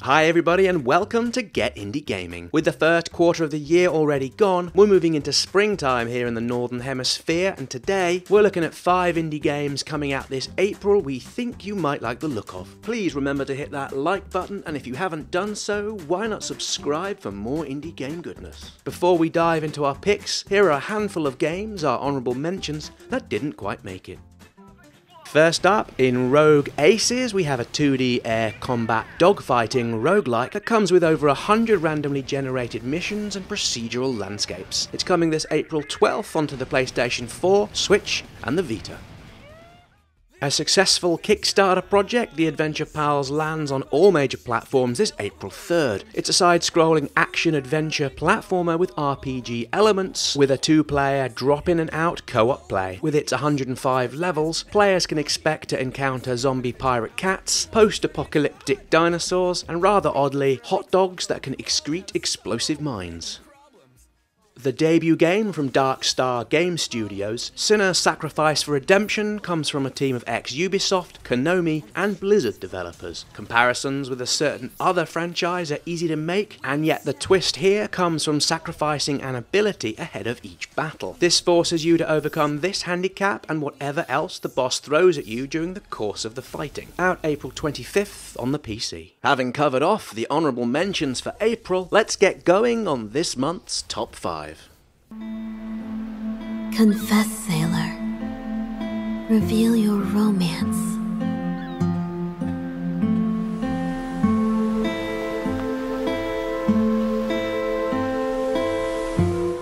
Hi everybody and welcome to Get Indie Gaming. With the first quarter of the year already gone, we're moving into springtime here in the Northern Hemisphere, and today we're looking at 5 indie games coming out this April we think you might like the look of. Please remember to hit that like button, and if you haven't done so, why not subscribe for more indie game goodness? Before we dive into our picks, here are a handful of games, our honourable mentions, that didn't quite make it. First up, in Rogue Aces, we have a 2D air combat dogfighting roguelike that comes with over 100 randomly generated missions and procedural landscapes. It's coming this April 12th onto the PlayStation 4, Switch and the Vita. A successful Kickstarter project, The Adventure Pals lands on all major platforms this April 3rd. It's a side-scrolling action-adventure platformer with RPG elements, with a 2-player drop-in-and-out co-op play. With its 105 levels, players can expect to encounter zombie pirate cats, post-apocalyptic dinosaurs, and rather oddly, hot dogs that can excrete explosive mines. The debut game from Dark Star Game Studios, Sinner's Sacrifice for Redemption, comes from a team of ex-Ubisoft, Konami, and Blizzard developers. Comparisons with a certain other franchise are easy to make, and yet the twist here comes from sacrificing an ability ahead of each battle. This forces you to overcome this handicap and whatever else the boss throws at you during the course of the fighting. Out April 25th on the PC. Having covered off the honourable mentions for April, let's get going on this month's top 5. Confess, sailor. Reveal your romance.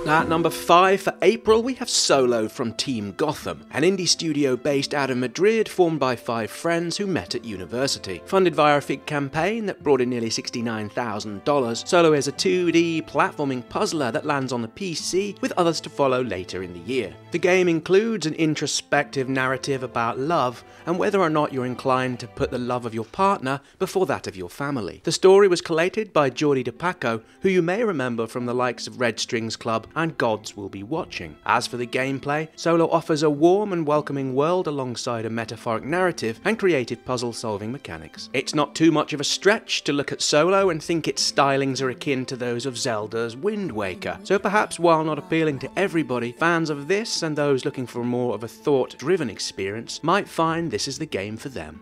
At number 5 for April, we have Solo from Team Gotham, an indie studio based out of Madrid formed by 5 friends who met at university. Funded via a FIG campaign that brought in nearly $69,000, Solo is a 2D platforming puzzler that lands on the PC, with others to follow later in the year. The game includes an introspective narrative about love and whether or not you're inclined to put the love of your partner before that of your family. The story was collated by Jordi DePaco, who you may remember from the likes of Red Strings Club and Gods Will Be Watching. As for the gameplay, Solo offers a warm and welcoming world alongside a metaphoric narrative and creative puzzle-solving mechanics. It's not too much of a stretch to look at Solo and think its stylings are akin to those of Zelda's Wind Waker, so perhaps while not appealing to everybody, fans of this and those looking for more of a thought-driven experience might find this is the game for them.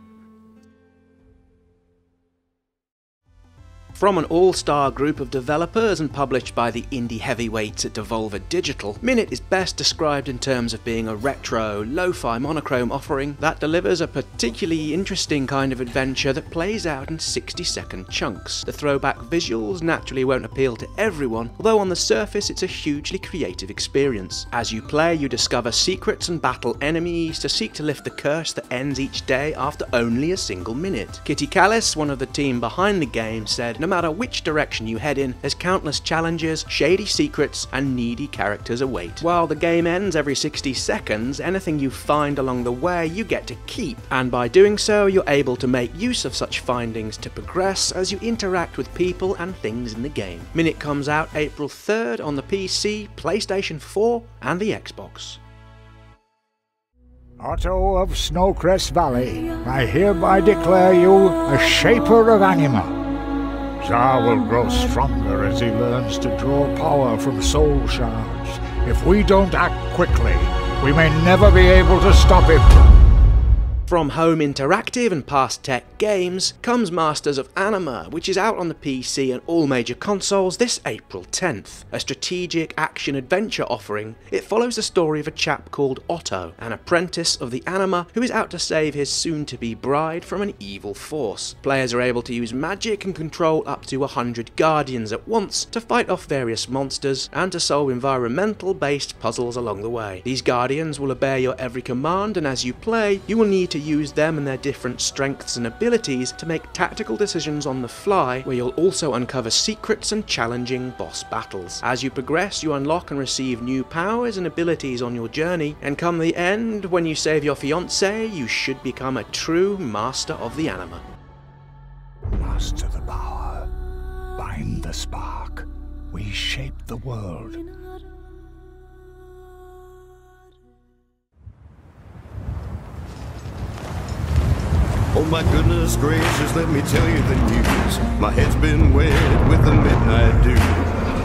From an all-star group of developers and published by the indie heavyweights at Devolver Digital, Minute is best described in terms of being a retro, lo-fi monochrome offering that delivers a particularly interesting kind of adventure that plays out in 60-second chunks. The throwback visuals naturally won't appeal to everyone, although on the surface it's a hugely creative experience. As you play, you discover secrets and battle enemies to seek to lift the curse that ends each day after only a single minute. Kitty Callis, one of the team behind the game, said, "No matter which direction you head in, there's countless challenges, shady secrets, and needy characters await. While the game ends every 60 seconds, anything you find along the way you get to keep, and by doing so you're able to make use of such findings to progress as you interact with people and things in the game." Minute comes out April 3rd on the PC, PlayStation 4, and the Xbox. Otto of Snowcrest Valley, I hereby declare you a shaper of Anima. Zar will grow stronger as he learns to draw power from soul shards. If we don't act quickly, we may never be able to stop him. From Home Interactive and Past Tech Games comes Masters of Anima, which is out on the PC and all major consoles this April 10th. A strategic action-adventure offering, it follows the story of a chap called Otto, an apprentice of the Anima who is out to save his soon-to-be bride from an evil force. Players are able to use magic and control up to 100 guardians at once to fight off various monsters and to solve environmental-based puzzles along the way. These guardians will obey your every command, and as you play, you will need to use them and their different strengths and abilities to make tactical decisions on the fly, where you'll also uncover secrets and challenging boss battles. As you progress, you unlock and receive new powers and abilities on your journey, and come the end, when you save your fiancée, you should become a true master of the Anima. Master the power, bind the spark, we shape the world. my goodness gracious, let me tell you the news. My head's been wet with the midnight dew.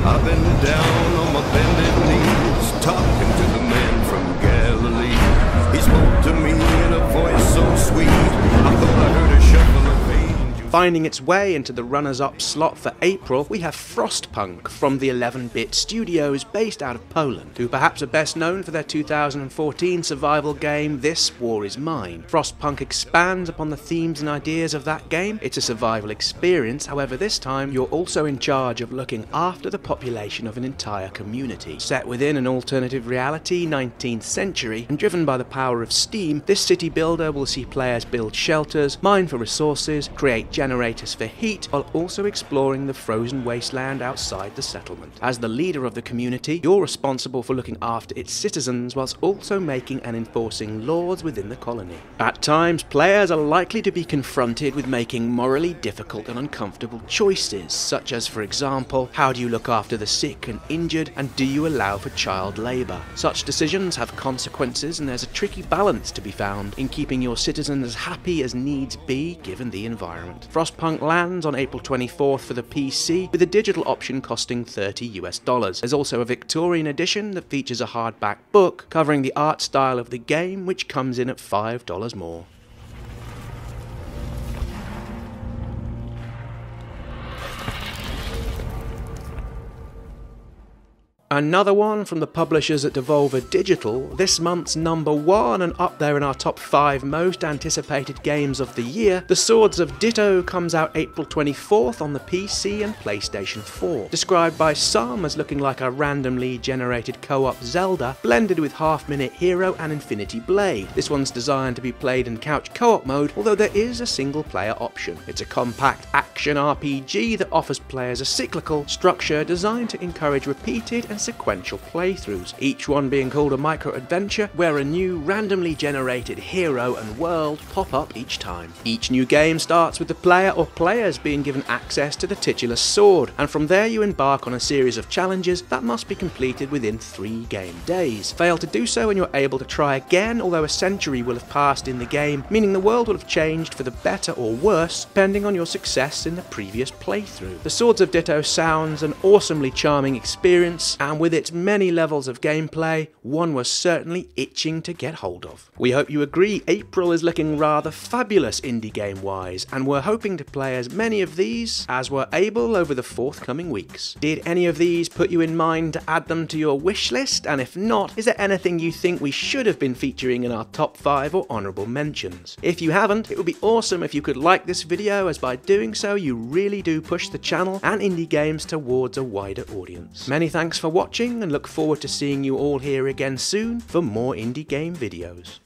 I've been down on my bended knees, talking to the man from Galilee. He spoke to me in a voice so sweet, I thought I heard a shuffle of angels. Finding its way into the runners-up slot for April, we have Frostpunk from the 11-bit studios based out of Poland, who perhaps are best known for their 2014 survival game This War Is Mine. Frostpunk expands upon the themes and ideas of that game. It's a survival experience, however this time you're also in charge of looking after the population of an entire community. Set within an alternative reality, 19th century, and driven by the power of steam, this city builder will see players build shelters, mine for resources, create generators for heat, while also exploring the frozen wasteland outside the settlement. As the leader of the community, you're responsible for looking after its citizens whilst also making and enforcing laws within the colony. At times, players are likely to be confronted with making morally difficult and uncomfortable choices, such as, for example, how do you look after the sick and injured, and do you allow for child labour? Such decisions have consequences, and there's a tricky balance to be found in keeping your citizens as happy as needs be given the environment. Frostpunk lands on April 24th for the PC, with a digital option costing $30. There's also a Victorian edition that features a hardback book covering the art style of the game, which comes in at $5 more. Another one from the publishers at Devolver Digital, this month's number 1 and up there in our top 5 most anticipated games of the year, the Swords of Ditto comes out April 24th on the PC and PlayStation 4. Described by some as looking like a randomly generated co-op Zelda blended with half-minute hero and Infinity Blade. This one's designed to be played in couch co-op mode, although there is a single-player option. It's a compact action RPG that offers players a cyclical structure designed to encourage repeated and sequential playthroughs, each one being called a micro-adventure where a new randomly generated hero and world pop up each time. Each new game starts with the player or players being given access to the titular sword, and from there you embark on a series of challenges that must be completed within 3 game days. Fail to do so and you're able to try again, although a century will have passed in the game, meaning the world will have changed for the better or worse depending on your success in the previous playthrough. The Swords of Ditto sounds an awesomely charming experience, and with its many levels of gameplay, one was certainly itching to get hold of. We hope you agree April is looking rather fabulous indie game wise, and we're hoping to play as many of these as we're able over the forthcoming weeks. Did any of these put you in mind to add them to your wish list? And if not, is there anything you think we should have been featuring in our top 5 or honourable mentions? If you haven't, it would be awesome if you could like this video, as by doing so you really do push the channel and indie games towards a wider audience. Many thanks for watching, and look forward to seeing you all here again soon for more indie game videos.